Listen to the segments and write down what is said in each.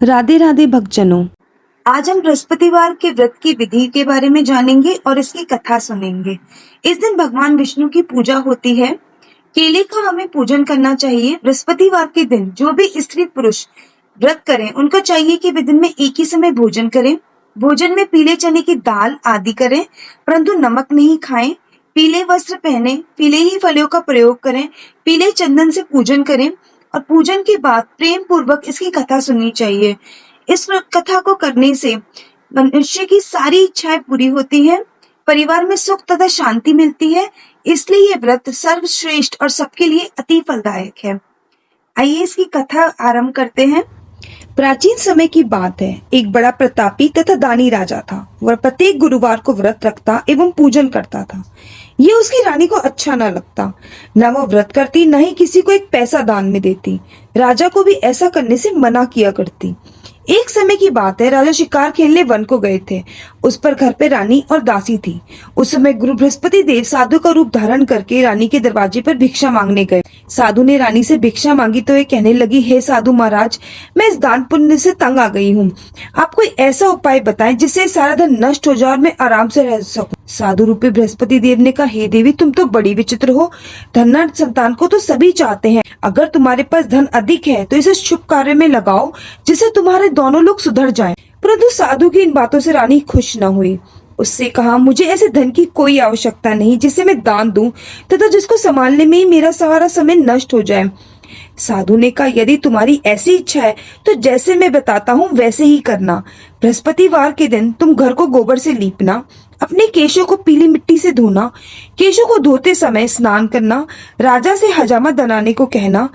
राधे राधे भक्तजनों। आज हम बृहस्पतिवार के व्रत की विधि के बारे में जानेंगे और इसकी कथा सुनेंगे। इस दिन भगवान विष्णु की पूजा होती है। केले का हमें पूजन करना चाहिए। बृहस्पतिवार के दिन जो भी स्त्री पुरुष व्रत करें उनको चाहिए कि वे दिन में एक ही समय भोजन करें। भोजन में पीले चने की दाल आदि करें, परंतु नमक नहीं खाएं। पीले वस्त्र पहने, पीले ही फलों का प्रयोग करें, पीले चंदन से पूजन करें और पूजन के बाद प्रेम पूर्वक इसकी कथा सुननी चाहिए। इस कथा को करने से मनुष्य की सारी इच्छाएं पूरी होती हैं, परिवार में सुख तथा शांति मिलती है। इसलिए ये व्रत सर्वश्रेष्ठ और सबके लिए अति फलदायक है। आइए इसकी कथा आरंभ करते हैं। प्राचीन समय की बात है। एक बड़ा प्रतापी तथा दानी राजा था। वह प्रत्येक गुरुवार को व्रत रखता एवं पूजन करता था। ये उसकी रानी को अच्छा न लगता। न वह व्रत करती, न ही किसी को एक पैसा दान में देती। राजा को भी ऐसा करने से मना किया करती। एक समय की बात है, राजा शिकार खेलने वन को गए थे। उस पर घर पे रानी और दासी थी। उस समय गुरु बृहस्पति देव साधु का रूप धारण करके रानी के दरवाजे पर भिक्षा मांगने गए। साधु ने रानी से भिक्षा मांगी तो ये कहने लगी, हे साधु महाराज, मैं इस दान पुण्य से तंग आ गई हूँ। आप कोई ऐसा उपाय बताएं जिससे सारा धन नष्ट हो जाए और मैं आराम से रह सकूं। साधु रूपी बृहस्पति देव ने कहा, हे देवी, तुम तो बड़ी विचित्र हो। धनाढ्य संतान को तो सभी चाहते हैं। अगर तुम्हारे पास धन अधिक है तो इसे शुभ कार्य में लगाओ जिससे तुम्हारे दोनों लोग सुधर जाएं। परंतु साधु की इन बातों से रानी खुश न हुई। उससे कहा, मुझे ऐसे धन की कोई आवश्यकता नहीं जिसे मैं दान दूं तथा जिसको संभालने में ही मेरा सारा समय नष्ट हो जाए। साधु ने कहा, यदि तुम्हारी ऐसी इच्छा है तो जैसे मैं बताता हूँ वैसे ही करना। बृहस्पतिवार के दिन तुम घर को गोबर से लीपना, अपने केशों को पीली मिट्टी से धोना, केशों को धोते समय स्नान करना, राजा से हजामा बनाने को कहना,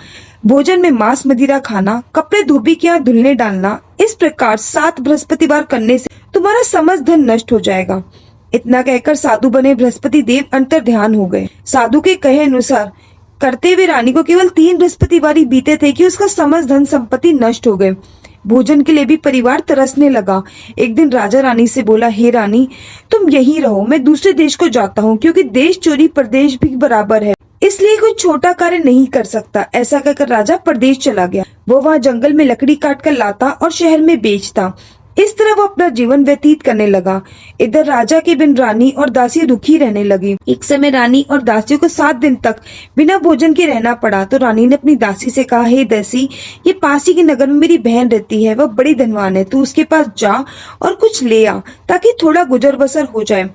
भोजन में मांस मदिरा खाना, कपड़े धोबी के यहाँ धुलने डालना। इस प्रकार 7 बृहस्पतिवार करने से तुम्हारा समस्त धन नष्ट हो जाएगा। इतना कहकर साधु बने बृहस्पति देव अंतर ध्यान हो गए। साधु के कहे अनुसार करते हुए रानी को केवल 3 बृहस्पतिवार ही बीते थे कि उसका समस्त धन संपत्ति नष्ट हो गए। भोजन के लिए भी परिवार तरसने लगा। एक दिन राजा रानी से बोला, हे रानी, तुम यहीं रहो, मैं दूसरे देश को जाता हूँ, क्योंकि देश चोरी परदेश भी बराबर है, इसलिए कोई छोटा कार्य नहीं कर सकता। ऐसा कहकर राजा परदेश चला गया। वो वहाँ जंगल में लकड़ी काट कर लाता और शहर में बेचता। इस तरह वो अपना जीवन व्यतीत करने लगा। इधर राजा के बिन रानी और दासी दुखी रहने लगी। एक समय रानी और दासियों को 7 दिन तक बिना भोजन के रहना पड़ा। तो रानी ने अपनी दासी से कहा, हे दासी, ये पास ही के नगर में मेरी बहन रहती है, वह बड़ी धनवान है, तू उसके पास जा और कुछ ले आ ताकि थोड़ा गुजर बसर हो जाए।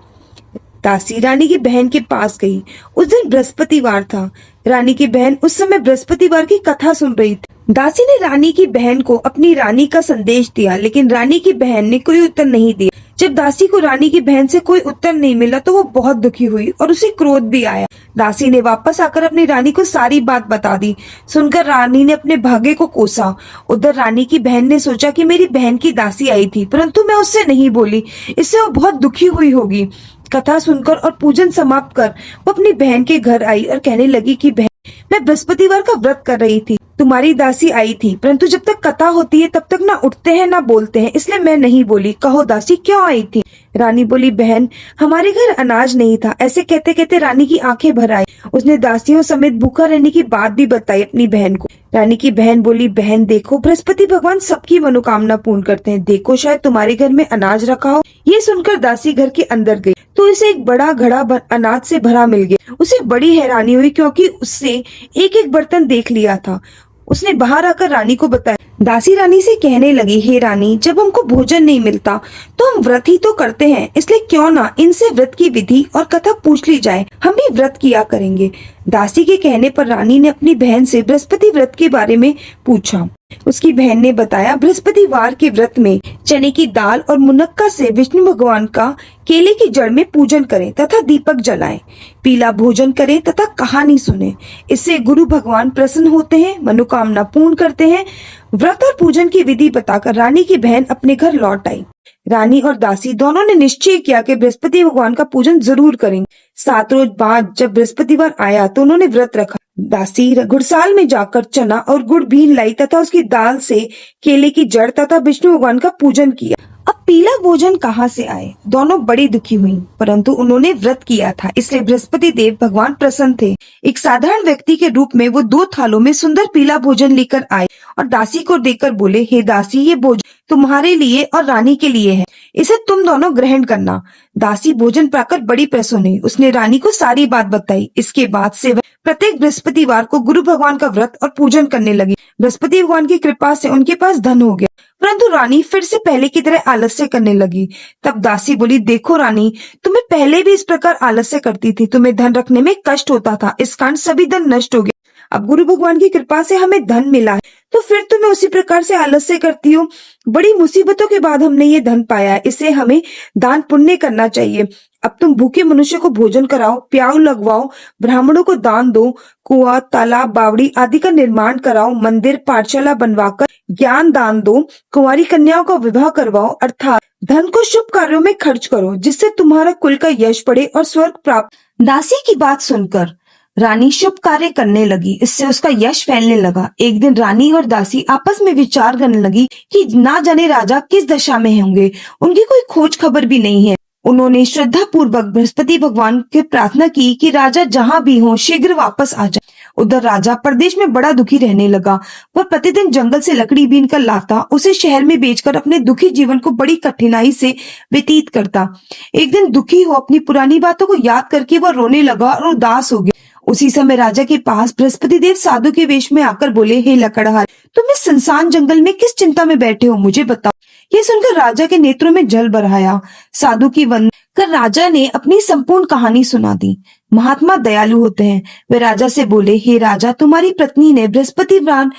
दासी रानी की बहन के पास गई। उस दिन बृहस्पतिवार था। रानी की बहन उस समय बृहस्पतिवार की कथा सुन रही थी। दासी ने रानी की बहन को अपनी रानी का संदेश दिया, लेकिन रानी की बहन ने कोई उत्तर नहीं दिया। जब दासी को रानी की बहन से कोई उत्तर नहीं मिला तो वो बहुत दुखी हुई और उसे क्रोध भी आया। दासी ने वापस आकर अपनी रानी को सारी बात बता दी। सुनकर रानी ने अपने भाग्य को कोसा। उधर रानी की बहन ने सोचा कि मेरी बहन की दासी आई थी, परंतु मैं उससे नहीं बोली, इससे वो बहुत दुखी हुई होगी। कथा सुनकर और पूजन समाप्त कर वो अपनी बहन के घर आई और कहने लगी कि बहन, मैं बृहस्पतिवार का व्रत कर रही थी, तुम्हारी दासी आई थी, परंतु जब तक कथा होती है तब तक ना उठते हैं ना बोलते हैं, इसलिए मैं नहीं बोली। कहो दासी, क्यों आई थी? रानी बोली, बहन, हमारे घर अनाज नहीं था। ऐसे कहते कहते रानी की आंखें भर आई। उसने दासियों समेत भूखा रहने की बात भी बताई अपनी बहन को। रानी की बहन बोली, बहन देखो, बृहस्पति भगवान सबकी मनोकामना पूर्ण करते हैं, देखो शायद तुम्हारे घर में अनाज रखा हो। ये सुनकर दासी घर के अंदर गई तो उसे एक बड़ा घड़ा अनाज से भरा मिल गया। उसे बड़ी हैरानी हुई क्योंकि उससे एक एक बर्तन देख लिया था। उसने बाहर आकर रानी को बताया। दासी रानी से कहने लगी, हे रानी, जब हमको भोजन नहीं मिलता तो हम व्रत ही तो करते हैं, इसलिए क्यों ना इनसे व्रत की विधि और कथा पूछ ली जाए, हम भी व्रत किया करेंगे। दासी के कहने पर रानी ने अपनी बहन से बृहस्पति व्रत के बारे में पूछा। उसकी बहन ने बताया, बृहस्पतिवार के व्रत में चने की दाल और मुनक्का से विष्णु भगवान का केले की जड़ में पूजन करें तथा दीपक जलाएं, पीला भोजन करें तथा कहानी सुने। इससे गुरु भगवान प्रसन्न होते हैं, मनोकामना पूर्ण करते हैं। व्रत और पूजन की विधि बताकर रानी की बहन अपने घर लौट आई। रानी और दासी दोनों ने निश्चय किया कि बृहस्पति भगवान का पूजन जरूर करेंगे। 7 रोज बाद जब बृहस्पतिवार आया तो उन्होंने व्रत रखा। दासी गुड़साल में जाकर चना और गुड़ भीन लाई तथा उसकी दाल से केले की जड़ तथा विष्णु भगवान का पूजन किया अब पीला भोजन कहाँ से आए? दोनों बड़ी दुखी हुई, परंतु उन्होंने व्रत किया था, इसलिए बृहस्पति देव भगवान प्रसन्न थे। एक साधारण व्यक्ति के रूप में वो 2 थालों में सुंदर पीला भोजन लेकर आए और दासी को देकर बोले, हे दासी, ये भोजन तुम्हारे लिए और रानी के लिए है, इसे तुम दोनों ग्रहण करना। दासी भोजन पाकर बड़ी प्रसन्न हुई। उसने रानी को सारी बात बताई। इसके बाद से वह प्रत्येक बृहस्पतिवार को गुरु भगवान का व्रत और पूजन करने लगी। बृहस्पति भगवान की कृपा से उनके पास धन हो गया, परंतु रानी फिर से पहले की तरह आलस्य करने लगी। तब दासी बोली, देखो रानी, तुम्हें पहले भी इस प्रकार आलस्य करती थी, तुम्हें धन रखने में कष्ट होता था, इस कारण सभी धन नष्ट हो गया। अब गुरु भगवान की कृपा से हमें धन मिला है, तो फिर तुम्हें उसी प्रकार से आलस्य करती हो। बड़ी मुसीबतों के बाद हमने ये धन पाया है, इसे हमें दान पुण्य करना चाहिए। अब तुम भूखे मनुष्य को भोजन कराओ, प्याऊ लगवाओ, ब्राह्मणों को दान दो, कुआं, तालाब, बावड़ी आदि का निर्माण कराओ, मंदिर, पाठशाला बनवाकर ज्ञान दान दो, कुंवारी कन्याओं का विवाह करवाओ, अर्थात धन को शुभ कार्यों में खर्च करो, जिससे तुम्हारा कुल का यश बढ़े और स्वर्ग प्राप्त। दासी की बात सुनकर रानी शुभ कार्य करने लगी, इससे उसका यश फैलने लगा। एक दिन रानी और दासी आपस में विचार करने लगी कि ना जाने राजा किस दशा में होंगे, उनकी कोई खोज खबर भी नहीं है। उन्होंने श्रद्धा पूर्वक बृहस्पति भगवान की प्रार्थना की कि राजा जहाँ भी हो शीघ्र वापस आ जाए। उधर राजा प्रदेश में बड़ा दुखी रहने लगा। वह प्रतिदिन जंगल से लकड़ी बीन कर लाता, उसे शहर में बेचकर अपने दुखी जीवन को बड़ी कठिनाई से व्यतीत करता। एक दिन दुखी हो अपनी पुरानी बातों को याद करके वह रोने लगा और उदास हो गया। उसी समय राजा के पास बृहस्पति देव साधु के वेश में आकर बोले, हे लकड़हार, तुम इस सुनसान जंगल में किस चिंता में बैठे हो, मुझे बताओ। ये सुनकर राजा के नेत्रों में जल भर आया। साधु की वंदना कर राजा ने अपनी संपूर्ण कहानी सुना दी। महात्मा दयालु होते हैं। वे राजा से बोले, हे राजा, तुम्हारी पत्नी ने बृहस्पतिवार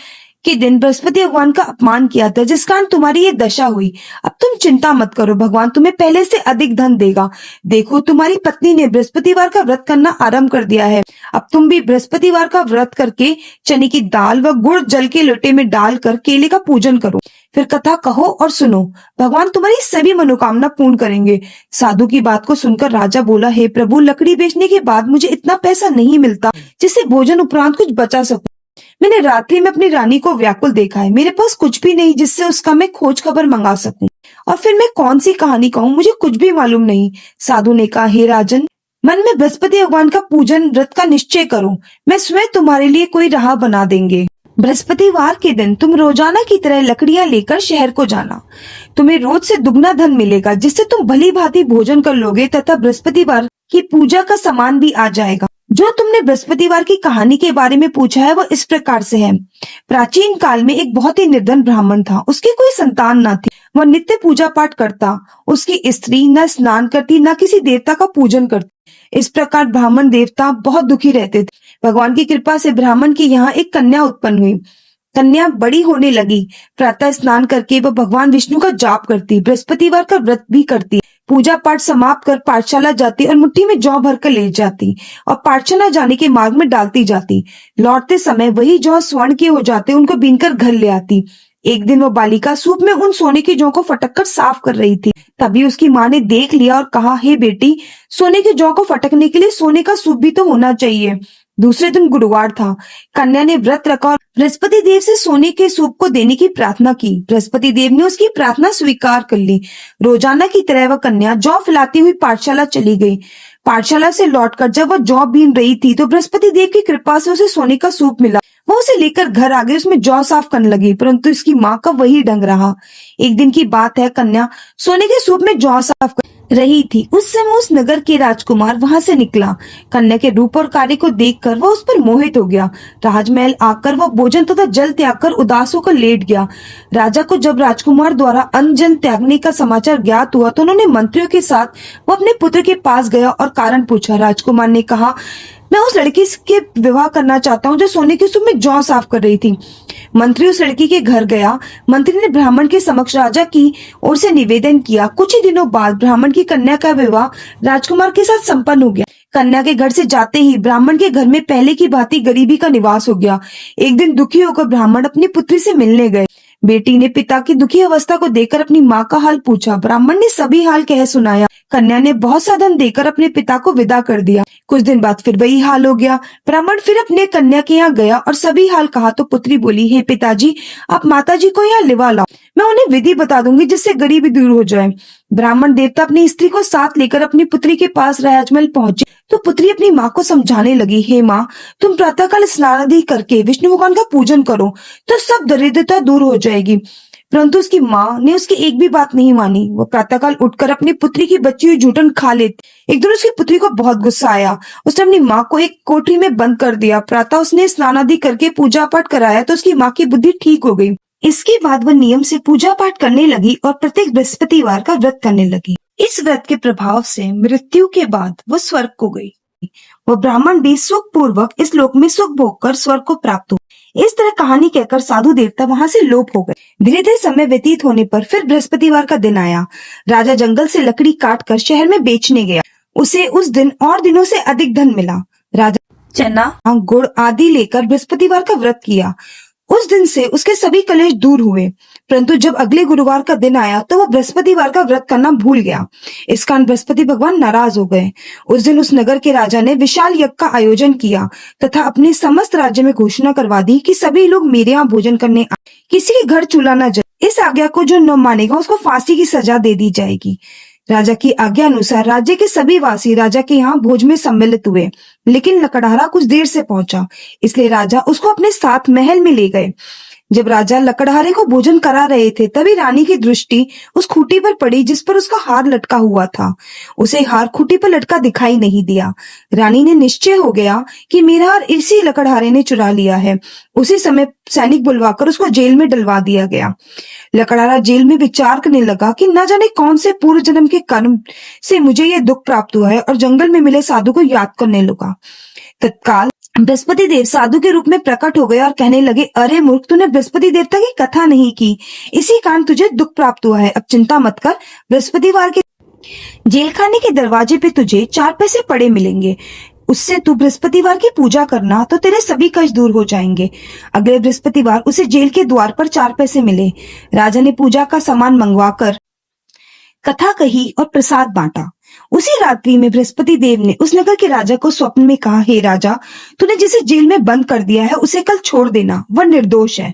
के दिन बृहस्पति भगवान का अपमान किया था, जिस कारण तुम्हारी ये दशा हुई। अब तुम चिंता मत करो, भगवान तुम्हें पहले से अधिक धन देगा। देखो, तुम्हारी पत्नी ने बृहस्पतिवार का व्रत करना आरंभ कर दिया है। अब तुम भी बृहस्पतिवार का व्रत करके चने की दाल व गुड़ जल के लोटे में डालकर केले का पूजन करो, फिर कथा कहो और सुनो, भगवान तुम्हारी सभी मनोकामना पूर्ण करेंगे। साधु की बात को सुनकर राजा बोला, हे प्रभु, लकड़ी बेचने के बाद मुझे इतना पैसा नहीं मिलता जिससे भोजन उपरांत कुछ बचा सकूं। मैंने रात्रि में अपनी रानी को व्याकुल देखा है, मेरे पास कुछ भी नहीं जिससे उसका मैं खोज खबर मंगा सकूं, और फिर मैं कौन सी कहानी कहूँ, मुझे कुछ भी मालूम नहीं। साधु ने कहा, हे राजन, मन में बृहस्पति भगवान का पूजन व्रत का निश्चय करो, मैं स्वयं तुम्हारे लिए कोई राह बना देंगे। बृहस्पतिवार के दिन तुम रोजाना की तरह लकड़ियां लेकर शहर को जाना। तुम्हें रोज से दुगना धन मिलेगा, जिससे तुम भली भांति भोजन कर लोगे तथा बृहस्पतिवार की पूजा का सामान भी आ जाएगा। जो तुमने बृहस्पतिवार की कहानी के बारे में पूछा है, वह इस प्रकार से है। प्राचीन काल में एक बहुत ही निर्धन ब्राह्मण था। उसकी कोई संतान न थी। वह नित्य पूजा पाठ करता। उसकी स्त्री न स्नान करती, न किसी देवता का पूजन करती। इस प्रकार ब्राह्मण देवता बहुत दुखी रहते थे। भगवान की कृपा से ब्राह्मण के यहाँ एक कन्या उत्पन्न हुई। कन्या बड़ी होने लगी। प्रातः स्नान करके वह भगवान विष्णु का जाप करती, बृहस्पतिवार का व्रत भी करती, पूजा पाठ समाप्त कर पाठशाला जाती और मुट्ठी में जौ भरकर ले जाती और पाठशाला जाने के मार्ग में डालती जाती। लौटते समय वही जौ स्वर्ण के हो जाते, उनको बीनकर घर ले आती। एक दिन वो बालिका सूप में उन सोने के जौ को फटक कर साफ कर रही थी। तभी उसकी माँ ने देख लिया और कहा, हे बेटी, सोने के जौ को फटकने के लिए सोने का सूप भी तो होना चाहिए। दूसरे दिन गुरुवार था। कन्या ने व्रत रखा और बृहस्पति देव से सोने के सूप को देने की प्रार्थना की। बृहस्पति देव ने उसकी प्रार्थना स्वीकार कर ली। रोजाना की तरह वह कन्या जौ फैलाती हुई पाठशाला चली गई। पाठशाला से लौटकर जब वह जौ बीन रही थी तो बृहस्पति देव की कृपा से उसे सोने का सूप मिला। वह उसे लेकर घर आ गई, उसमें जौ साफ करने लगी, परंतु इसकी माँ का वही ढंग रहा। एक दिन की बात है, कन्या सोने के सूप में जौ साफ कर रही थी। उस समय उस नगर के राजकुमार वहां से निकला। कन्या के रूप और कार्य को देखकर वह उस पर मोहित हो गया। राजमहल आकर वह भोजन तथा जल त्याग कर उदास होकर लेट गया। राजा को जब राजकुमार द्वारा अन्न जल त्यागने का समाचार ज्ञात हुआ तो उन्होंने मंत्रियों के साथ वो अपने पुत्र के पास गया और कारण पूछा। राजकुमार ने कहा, मैं उस लड़की के विवाह करना चाहता हूँ जो सोने के सूप में जौ साफ कर रही थी। मंत्री उस लड़की के घर गया। मंत्री ने ब्राह्मण के समक्ष राजा की ओर से निवेदन किया। कुछ ही दिनों बाद ब्राह्मण की कन्या का विवाह राजकुमार के साथ संपन्न हो गया। कन्या के घर से जाते ही ब्राह्मण के घर में पहले की भांति गरीबी का निवास हो गया। एक दिन दुखी होकर ब्राह्मण अपनी पुत्री से मिलने गए। बेटी ने पिता की दुखी अवस्था को देखकर अपनी माँ का हाल पूछा। ब्राह्मण ने सभी हाल कह सुनाया। कन्या ने बहुत सा धन देकर अपने पिता को विदा कर दिया। कुछ दिन बाद फिर वही हाल हो गया। ब्राह्मण फिर अपने कन्या के यहाँ गया और सभी हाल कहा तो पुत्री बोली, हे पिताजी, आप माताजी को यहाँ लिवा लाओ, मैं उन्हें विधि बता दूंगी जिससे गरीबी दूर हो जाए। ब्राह्मण देवता अपनी स्त्री को साथ लेकर अपनी पुत्री के पास राजमहल पहुंचे तो पुत्री अपनी माँ को समझाने लगी, हे माँ, तुम प्रातःकाल स्नान आदि करके विष्णु भगवान का पूजन करो तो सब दरिद्रता दूर हो जाएगी। परंतु उसकी माँ ने उसकी एक भी बात नहीं मानी। वो प्रातःकाल उठकर अपनी पुत्री की बची हुई जूठन खा लेती। एक दिन उसकी पुत्री को बहुत गुस्सा आया। उसने अपनी माँ को एक कोठरी में बंद कर दिया। प्रातः उसने स्नान आदि करके पूजा पाठ कराया तो उसकी माँ की बुद्धि ठीक हो गई। इसके बाद वह नियम से पूजा पाठ करने लगी और प्रत्येक बृहस्पतिवार का व्रत करने लगी। इस व्रत के प्रभाव से मृत्यु के बाद वह स्वर्ग को गई। वह ब्राह्मण भी सुख पूर्वक इस लोक में सुख भोग कर स्वर्ग को प्राप्त हुआ। इस तरह कहानी कहकर साधु देवता वहां से लोप हो गए। धीरे धीरे समय व्यतीत होने पर फिर बृहस्पतिवार का दिन आया। राजा जंगल से लकड़ी काट कर शहर में बेचने गया। उसे उस दिन और दिनों से अधिक धन मिला। राजा चना, गुड़ आदि लेकर बृहस्पतिवार का व्रत किया। उस दिन से उसके सभी कलेश दूर हुए। परंतु जब अगले गुरुवार का दिन आया तो वह बृहस्पतिवार का व्रत करना भूल गया। इस कारण बृहस्पति भगवान नाराज हो गए। उस दिन उस नगर के राजा ने विशाल यज्ञ का आयोजन किया तथा अपने समस्त राज्य में घोषणा करवा दी कि सभी लोग मेरे यहाँ भोजन करने आए। किसी के घर चूल्हा न जले। इस आज्ञा को जो न मानेगा उसको फांसी की सजा दे दी जाएगी। राजा की आज्ञा अनुसार राज्य के सभी वासी राजा के यहाँ भोज में सम्मिलित हुए, लेकिन लकड़हारा कुछ देर से पहुंचा, इसलिए राजा उसको अपने साथ महल में ले गए। जब राजा लकड़हारे को भोजन करा रहे थे तभी रानी की दृष्टि उस खूंटी पर पड़ी जिस पर उसका हार लटका हुआ था। उसे हार खूंटी पर लटका दिखाई नहीं दिया। रानी ने निश्चय हो गया कि मेरा हार इसी लकड़हारे ने चुरा लिया है। उसी समय सैनिक बुलवाकर उसको जेल में डलवा दिया गया। लकड़हारा जेल में विचार करने लगा कि न जाने कौन से पूर्व जन्म के कर्म से मुझे यह दुख प्राप्त हुआ है, और जंगल में मिले साधु को याद करने लगा। तत्काल बृहस्पति देव साधु के रूप में प्रकट हो गए और कहने लगे, अरे मूर्ख, तूने बृहस्पति देवता की कथा नहीं की, इसी कारण तुझे दुख प्राप्त हुआ है। अब चिंता मत कर, बृहस्पतिवार के जेल खाने के दरवाजे पे तुझे 4 पैसे पड़े मिलेंगे। उससे तू बृहस्पतिवार की पूजा करना तो तेरे सभी कष्ट दूर हो जाएंगे। अगले बृहस्पतिवार उसे जेल के द्वार पर 4 पैसे मिले। राजा ने पूजा का सामान मंगवाकर कथा कही और प्रसाद बांटा। उसी रात्रि में बृहस्पति देव ने उस नगर के राजा को स्वप्न में कहा, हे राजा, तूने जिसे जेल में बंद कर दिया है उसे कल छोड़ देना, वह निर्दोष है।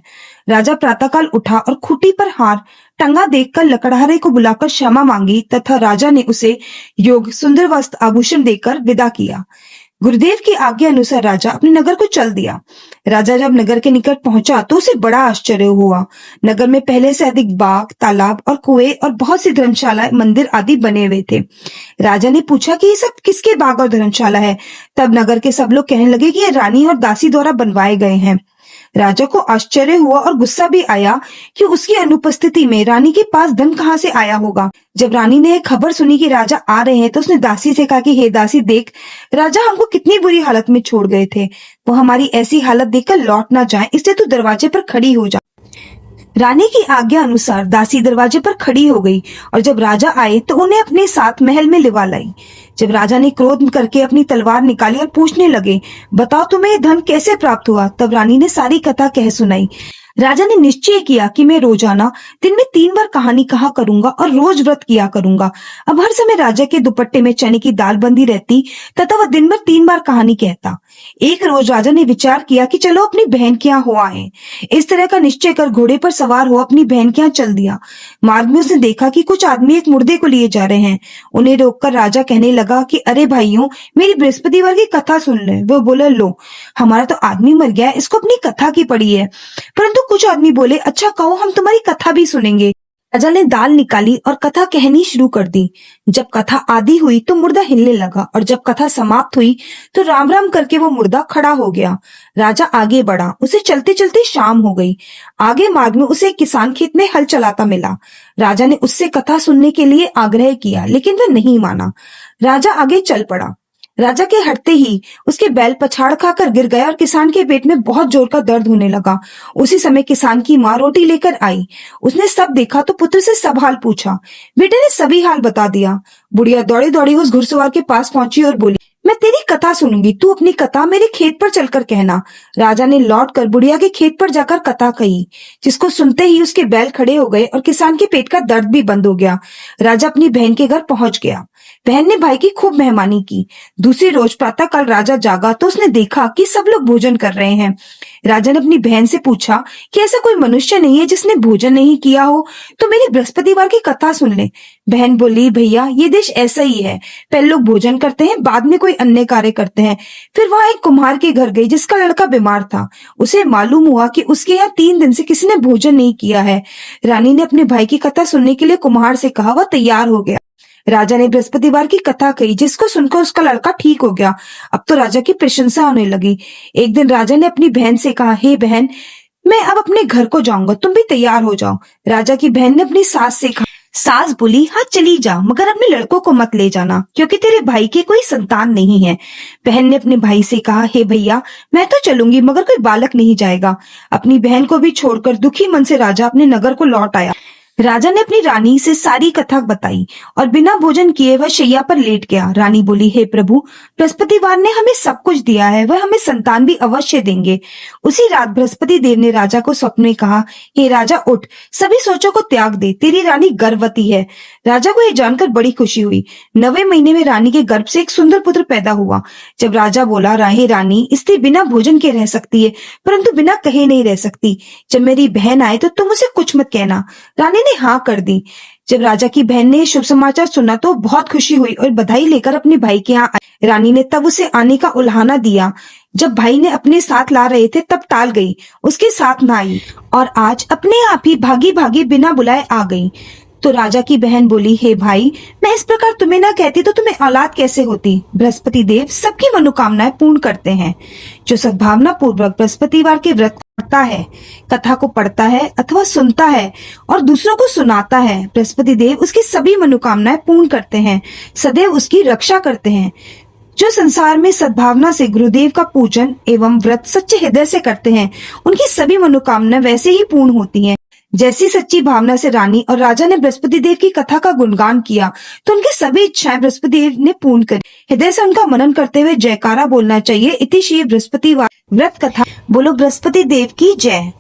राजा प्रातःकाल उठा और खूंटी पर हार टंगा देखकर लकड़हारे को बुलाकर क्षमा मांगी तथा राजा ने उसे योग सुंदर वस्त्र आभूषण देकर विदा किया। गुरुदेव की आज्ञा अनुसार राजा अपने नगर को चल दिया। राजा जब नगर के निकट पहुंचा तो उसे बड़ा आश्चर्य हुआ। नगर में पहले से अधिक बाग, तालाब और कुएं और बहुत सी धर्मशाला, मंदिर आदि बने हुए थे। राजा ने पूछा कि ये सब किसके बाग और धर्मशाला है। तब नगर के सब लोग कहने लगे कि ये रानी और दासी द्वारा बनवाए गए हैं। राजा को आश्चर्य हुआ और गुस्सा भी आया कि उसकी अनुपस्थिति में रानी के पास धन कहाँ से आया होगा। जब रानी ने खबर सुनी कि राजा आ रहे हैं तो उसने दासी से कहा कि हे दासी, देख, राजा हमको कितनी बुरी हालत में छोड़ गए थे। वो हमारी ऐसी हालत देखकर लौट ना जाए, इसलिए तू दरवाजे पर खड़ी हो जा। रानी की आज्ञा अनुसार दासी दरवाजे पर खड़ी हो गई और जब राजा आए तो उन्हें अपने साथ महल में लिवा लाई। जब राजा ने क्रोध करके अपनी तलवार निकाली और पूछने लगे, बताओ तुम्हें यह धन कैसे प्राप्त हुआ, तब रानी ने सारी कथा कह सुनाई। राजा ने निश्चय किया कि मैं रोजाना दिन में 3 बार कहानी कहा करूंगा और रोज व्रत किया करूंगा। अब हर समय राजा के दुपट्टे में चने की दाल बंदी रहती तथा वह दिन भर 3 बार कहानी कहता। एक रोज राजा ने विचार किया कि चलो अपनी बहन के यहाँ हो आए। इस तरह का निश्चय कर घोड़े पर सवार हो अपनी बहन के यहाँ चल दिया। मार्ग में उसने देखा कि कुछ आदमी एक मुर्दे को लिए जा रहे हैं। उन्हें रोककर राजा कहने लगा कि अरे भाइयों, मेरी बृहस्पतिवार की कथा सुन ले। वो बोले, लो, हमारा तो आदमी मर गया, इसको अपनी कथा की पड़ी है। परंतु कुछ आदमी बोले, अच्छा कहो, हम तुम्हारी कथा भी सुनेंगे। राजा ने दाल निकाली और कथा कहनी शुरू कर दी। जब कथा आधी हुई तो मुर्दा हिलने लगा और जब कथा समाप्त हुई तो राम राम करके वो मुर्दा खड़ा हो गया। राजा आगे बढ़ा। उसे चलते चलते शाम हो गई। आगे मार्ग में उसे एक किसान खेत में हल चलाता मिला। राजा ने उससे कथा सुनने के लिए आग्रह किया, लेकिन वह नहीं माना। राजा आगे चल पड़ा। राजा के हटते ही उसके बैल पछाड़ खाकर गिर गया और किसान के पेट में बहुत जोर का दर्द होने लगा। उसी समय किसान की माँ रोटी लेकर आई। उसने सब देखा तो पुत्र से सब हाल पूछा। बेटे ने सभी हाल बता दिया। बुढ़िया दौड़ी दौड़ी उस घुड़सवार के पास पहुंची और बोली, मैं तेरी कथा सुनूंगी, तू अपनी कथा मेरे खेत पर चलकर कहना। राजा ने लौटकर बुढ़िया के खेत पर जाकर कथा कही, जिसको सुनते ही उसके बैल खड़े हो गए और किसान के पेट का दर्द भी बंद हो गया। राजा अपनी बहन के घर पहुंच गया। बहन ने भाई की खूब मेहमानी की। दूसरी रोज प्रातःकाल राजा जागा तो उसने देखा कि सब लोग भोजन कर रहे हैं। राजा ने अपनी बहन से पूछा कि ऐसा कोई मनुष्य नहीं है जिसने भोजन नहीं किया हो, तो मेरी बृहस्पतिवार की कथा सुन ले। बहन बोली, भैया ये देश ऐसा ही है, पहले लोग भोजन करते हैं, बाद में कोई अन्य कार्य करते हैं। फिर वहां एक कुम्हार के घर गई जिसका लड़का बीमार था। उसे मालूम हुआ कि उसके यहाँ 3 दिन से किसी ने भोजन नहीं किया है। रानी ने अपने भाई की कथा सुनने के लिए कुम्हार से कहा, वह तैयार हो गया। राजा ने बृहस्पतिवार की कथा कही, जिसको सुनकर उसका लड़का ठीक हो गया। अब तो राजा की प्रशंसा होने लगी। एक दिन राजा ने अपनी बहन से कहा, हे बहन, मैं अब अपने घर को जाऊंगा, तुम भी तैयार हो जाओ। राजा की बहन ने अपनी सास से कहा। सास बोली, हाँ चली जा, मगर अपने लड़कों को मत ले जाना, क्योंकि तेरे भाई के कोई संतान नहीं है। बहन ने अपने भाई से कहा, हे भैया, मैं तो चलूंगी, मगर कोई बालक नहीं जाएगा। अपनी बहन को भी छोड़कर दुखी मन से राजा अपने नगर को लौट आया। राजा ने अपनी रानी से सारी कथा बताई और बिना भोजन किए वह शैया पर लेट गया। रानी बोली, हे प्रभु, बृहस्पतिवार ने हमें सब कुछ दिया है, वह हमें संतान भी अवश्य देंगे। उसी रात बृहस्पति देव ने राजा को स्वप्न में कहा, हे राजा, उठ, सभी सोचों को त्याग दे, तेरी रानी गर्भवती है। राजा को यह जानकर बड़ी खुशी हुई। 9वें महीने में रानी के गर्भ से एक सुंदर पुत्र पैदा हुआ। जब राजा बोला, हे रानी, स्त्री बिना भोजन के रह सकती है, परंतु बिना कहे नहीं रह सकती। जब मेरी बहन आए तो तुम उसे कुछ मत कहना। रानी ने हाँ कर दी। जब राजा की बहन ने शुभ समाचार सुना तो बहुत खुशी हुई और बधाई लेकर अपने भाई के यहाँ आई। रानी ने तब उसे आने का उल्हाना दिया। जब भाई ने अपने साथ ला रहे थे तब टाल गई, उसके साथ ना आई और आज अपने आप ही भागी भागी बिना बुलाए आ गई। तो राजा की बहन बोली, हे भाई, मैं इस प्रकार तुम्हें ना कहती तो तुम्हें औलाद कैसे होती। बृहस्पति देव सबकी मनोकामनाएं पूर्ण करते हैं। जो सद्भावना पूर्वक बृहस्पतिवार के व्रत करता है, कथा को पढ़ता है अथवा सुनता है और दूसरों को सुनाता है, बृहस्पति देव उसकी सभी मनोकामनाएं पूर्ण करते हैं, सदैव उसकी रक्षा करते हैं। जो संसार में सद्भावना से गुरुदेव का पूजन एवं व्रत सच्चे हृदय से करते हैं, उनकी सभी मनोकामनाएं वैसे ही पूर्ण होती हैं। जैसी सच्ची भावना से रानी और राजा ने बृहस्पति देव की कथा का गुणगान किया तो उनकी सभी इच्छाएं बृहस्पति देव ने पूर्ण करी। हृदय से उनका मनन करते हुए जयकारा बोलना चाहिए। इति श्री बृहस्पतिवार व्रत कथा। बोलो बृहस्पति देव की जय।